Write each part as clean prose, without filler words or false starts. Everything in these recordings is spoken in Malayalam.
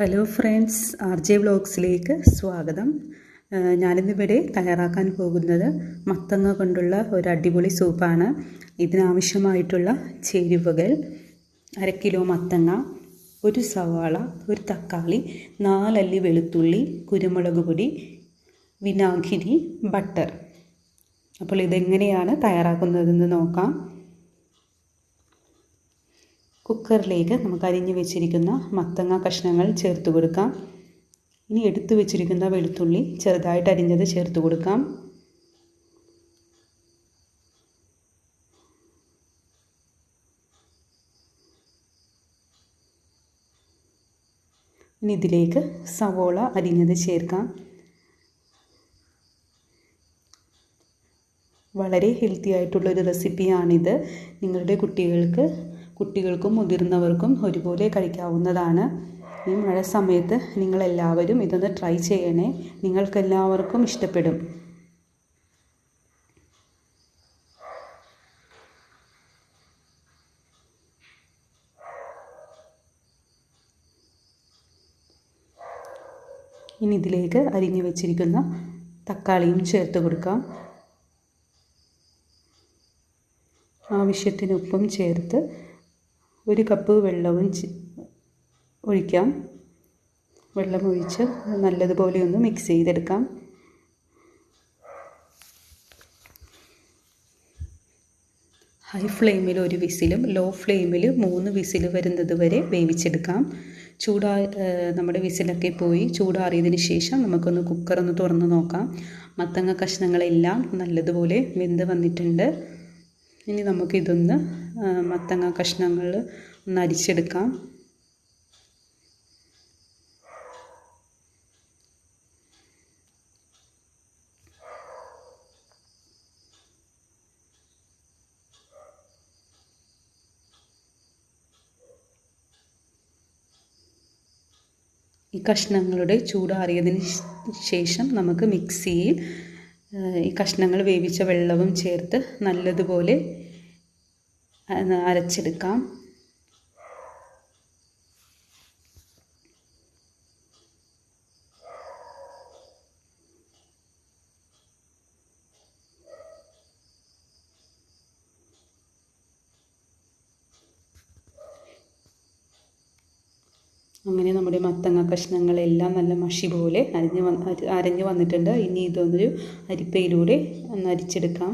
ഹലോ ഫ്രണ്ട്സ്, RJ വ്ലോഗ്സിലേക്ക് സ്വാഗതം. ഞാനിന്നിവിടെ തയ്യാറാക്കാൻ പോകുന്നത് മത്തങ്ങ കൊണ്ടുള്ള ഒരു അടിപൊളി സൂപ്പാണ്. ഇതിനാവശ്യമായിട്ടുള്ള ചേരുവകൾ: 1/2 കിലോ മത്തങ്ങ, 1 സവാള, 1 തക്കാളി, 4 അല്ലി വെളുത്തുള്ളി, കുരുമുളക് പൊടി, വിനാഗിരി, ബട്ടർ. അപ്പോൾ ഇതെങ്ങനെയാണ് തയ്യാറാക്കുന്നതെന്ന് നോക്കാം. കുക്കറിലേക്ക് നമുക്ക് അരിഞ്ഞു വെച്ചിരിക്കുന്ന മത്തങ്ങ കഷ്ണങ്ങൾ ചേർത്ത് കൊടുക്കാം. ഇനി എടുത്തു വെച്ചിരിക്കുന്ന വെളുത്തുള്ളി ചെറുതായിട്ട് അരിഞ്ഞത് ചേർത്ത് കൊടുക്കാം. ഇനി ഇതിലേക്ക് സവോള അരിഞ്ഞത് ചേർക്കാം. വളരെ ഹെൽത്തി ആയിട്ടുള്ളൊരു റെസിപ്പിയാണിത്. നിങ്ങളുടെ കുട്ടികൾക്കും മുതിർന്നവർക്കും ഒരുപോലെ കഴിക്കാവുന്നതാണ്. ഈ മഴ സമയത്ത് നിങ്ങളെല്ലാവരും ഇതൊന്ന് ട്രൈ ചെയ്യണേ. നിങ്ങൾക്കെല്ലാവർക്കും ഇഷ്ടപ്പെടും. ഇനി ഇതിലേക്ക് അരിഞ്ഞു വെച്ചിരിക്കുന്ന തക്കാളിയും ചേർത്ത് കൊടുക്കാം. ആവശ്യത്തിന് ഉപ്പും ചേർത്ത് 1 കപ്പ് വെള്ളവും ഒഴിക്കാം. വെള്ളമൊഴിച്ച് നല്ലതുപോലെ ഒന്ന് മിക്സ് ചെയ്തെടുക്കാം. ഹൈ ഫ്ലെയിമിൽ 1 വിസിലും ലോ ഫ്ലെയിമിൽ 3 വിസിൽ വരുന്നത് വരെ വേവിച്ചെടുക്കാം. നമ്മുടെ വിസിലൊക്കെ പോയി ചൂടാറിയതിന് ശേഷം നമുക്കൊന്ന് കുക്കറൊന്ന് തുറന്ന് നോക്കാം. മത്തങ്ങ കഷ്ണങ്ങളെല്ലാം നല്ലതുപോലെ വെന്ത് വന്നിട്ടുണ്ട്. ഇനി നമുക്കിതൊന്ന് മത്തങ്ങ കഷ്ണങ്ങൾ ഒന്ന് അരിച്ചെടുക്കാം. ഈ കഷ്ണങ്ങളുടെ ചൂടാറിയതിന് ശേഷം നമുക്ക് മിക്സിയിൽ ഈ കഷ്ണങ്ങൾ വേവിച്ച വെള്ളവും ചേർത്ത് നല്ലതുപോലെ അരച്ചെടുക്കാം. അങ്ങനെ നമ്മുടെ മത്തങ്ങ കഷ്ണങ്ങളെല്ലാം നല്ല മഷി പോലെ അരഞ്ഞു വന്നിട്ടുണ്ട്. ഇനി ഇതൊന്നൊരു അരിപ്പയിലൂടെ ഒന്ന് അരിച്ചെടുക്കാം.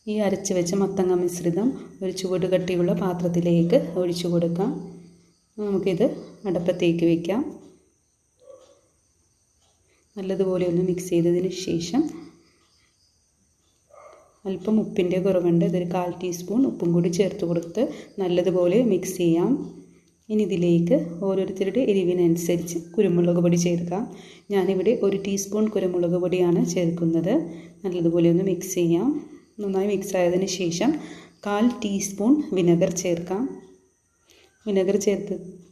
ഈ അരച്ച് വെച്ച മത്തങ്ങ മിശ്രിതം ഒരു ചുവട് കട്ടിയുള്ള പാത്രത്തിലേക്ക് ഒഴിച്ചു കൊടുക്കാം. നമുക്കിത് അടുപ്പത്തേക്ക് വയ്ക്കാം. നല്ലതുപോലെ ഒന്ന് മിക്സ് ചെയ്തതിന് ശേഷം അല്പം ഉപ്പിൻ്റെ കുറവുണ്ട്. ഇതൊരു 1/4 ടീസ്പൂൺ ഉപ്പും കൂടി ചേർത്ത് കൊടുത്ത് നല്ലതുപോലെ മിക്സ് ചെയ്യാം. ഇനി ഇതിലേക്ക് ഓരോരുത്തരുടെ എരിവിനനുസരിച്ച് കുരുമുളക് പൊടി ചേർക്കാം. ഞാനിവിടെ 1 ടീസ്പൂൺ കുരുമുളക് പൊടിയാണ് ചേർക്കുന്നത്. നല്ലതുപോലെ ഒന്ന് മിക്സ് ചെയ്യാം. നന്നായി മിക്സ് ആയതിന് ശേഷം 1/4 ടീസ്പൂൺ വിനെഗർ ചേർക്കാം. വിനെഗർ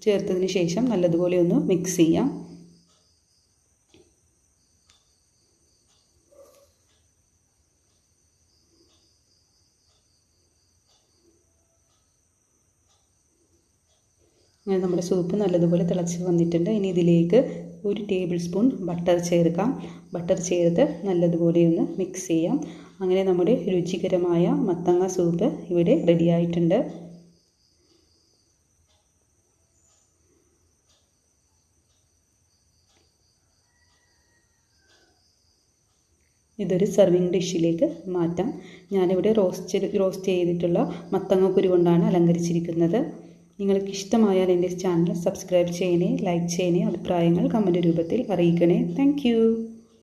ചേർത്തതിന് ശേഷം നല്ലതുപോലെ ഒന്ന് മിക്സ് ചെയ്യാം. അങ്ങനെ നമ്മുടെ സൂപ്പ് നല്ലതുപോലെ തിളച്ച് വന്നിട്ടുണ്ട്. ഇനി ഇതിലേക്ക് 1 ടേബിൾ സ്പൂൺ ബട്ടർ ചേർക്കാം. ബട്ടർ ചേർത്ത് നല്ലതുപോലെ ഒന്ന് മിക്സ് ചെയ്യാം. അങ്ങനെ നമ്മുടെ രുചികരമായ മത്തങ്ങ സൂപ്പ് ഇവിടെ റെഡിയായിട്ടുണ്ട്. ഇതൊരു സെർവിങ് ഡിഷിലേക്ക് മാറ്റാം. ഞാനിവിടെ റോസ്റ്റ് ചെയ്തിട്ടുള്ള മത്തങ്ങ കുരു കൊണ്ടാണ് അലങ്കരിച്ചിരിക്കുന്നത്. നിങ്ങൾക്ക് ഇഷ്ടമായാൽ എൻ്റെ ചാനൽ സബ്സ്ക്രൈബ് ചെയ്യണേ, ലൈക്ക് ചെയ്യണേ, അഭിപ്രായങ്ങൾ കമൻറ്റ് രൂപത്തിൽ അറിയിക്കണേ. താങ്ക്